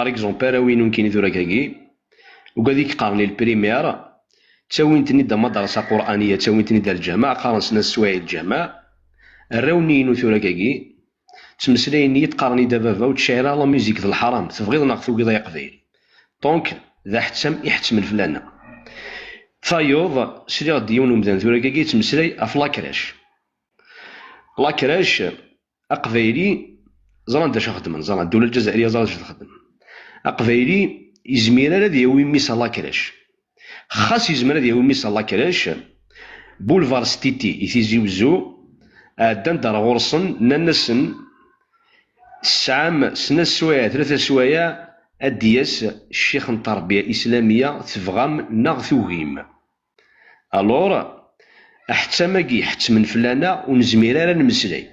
اكزومبل وين كاين ذولا كاكي وكاديك قارن لي البريمير تاوينتني دا مدرسة قرآنية تاوينتني دا الجامع قارن سنا السوايع الجامع الراوني ثولا كاكي تمسلايني تقارني دا بابا وتشعر لا ميوزيك د الحرام تبغيض ناغ توقيض يا قبايلي دونك ذا حتم يحتم الفلانة فايوض سريغ ديون ومدان ثولا كاكي تمسلاي اف لاكراش لاكراش اقبايلي زران دا خدمن زران الدولة الجزائرية زران تخدم اقبايلي يزمير هذا يوي ميس لاكراش خاص يزمر هذا يوي ميس لاكراش بولفار ستيتي يتيزي وزو عدان دار غرصن ننسن السعام سنة سوايع ثلاثة سوايع أدياس الشيخ التربية إسلامية تفغام ناغ ثوغيم ألور أحتماكي حتمن فلانا ونزمير راه نمسلاي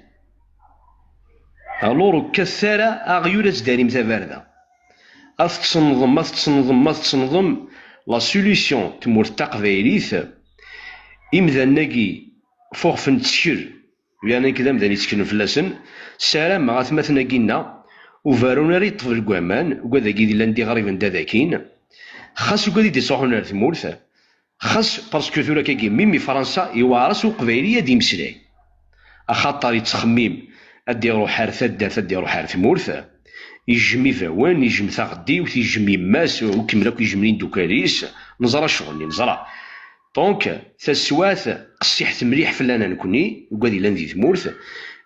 ألور كثارة أغيولة داريم تفاردا أتتصنظم أتتصنظم لا سوليسيون تمور تقبايليث إمذا فوق فنتشر يعني كذا مداني يتكلم فلاسن سلام غات مثلا كينا وفارونا ري طفل الكوامان وكذا كي لاندي غريبا دا ذاكين خاص وكذا يصحونا الثمورث خاص باسكو ثورا كاكي ميمي فرنسا يوارس وقبايلية دي مسلاي أخاطر يتخميم أدي روح حارثة دارت أدي روح حارث مورث يجمي فوان يجمي ثاغدي وتيجمي ماس وكملاك يجمي دوكاليس نزرى شغلني نزرى دونك تسوات قصيحت مليح فلانا نكوني وقادي لان ذي ثمورث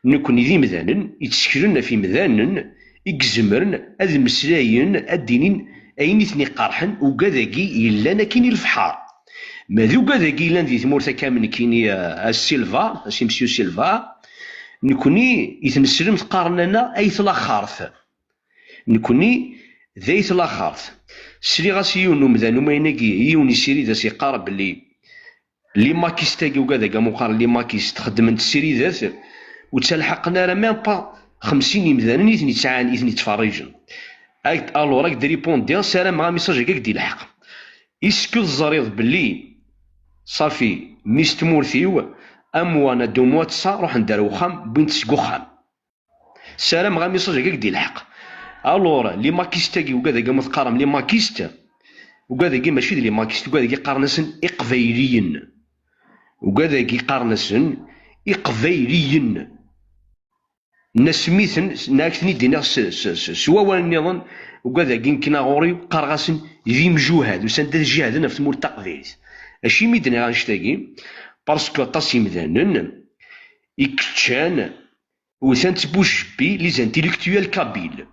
نكوني ذي مذانن يتسكرن في مذانن يكزمرن هذ مسلاين الدينين اين ثني قارحن وكذاكي يلانا كيني الفحار ماذو كذاكي لان ذي ثمورث كامل كيني السيلفا مسيو سيلفا نكوني يتنسلم تقارننا ايث لاخارث نكوني ذيث لاخارث سري غاسي يونو مذانو ما يناكي يوني سيري ذا سيقارب لي ماكيس تاكي وكذا كاع مقارن لي ماكيس تخدمت السيري ذات وتلحقنا راه ميم با 50 يمذانن يثني تسعان يثني تفريجن الو راك ديري بونديان سلام مع ميساج هكاك دي الحق اسكو الزريض بلي صافي ميستمورثيو اموانا دو موا تسا روح ندار وخام بنت سكوخام سلام مع ميساج هكاك دي الحق الور لي ماكيس تاكي وكذا كاع متقارن لي ماكيس وكذا كي ماشي لي ماكيس وكذا كي قارنسن اقبايليين وكذا كي قارنسن اقبايليين نسميثن ناكثني دينا سوا النظام وكذا كي كنا غوري قارغاسن ذي مجوهد وسند الجهاد في تمور التقبيل اشي ميدنا غنشتاكي باسكو طاسي مذانن يكتشان وثانت بوش بي لي زانتيليكتويال كابيل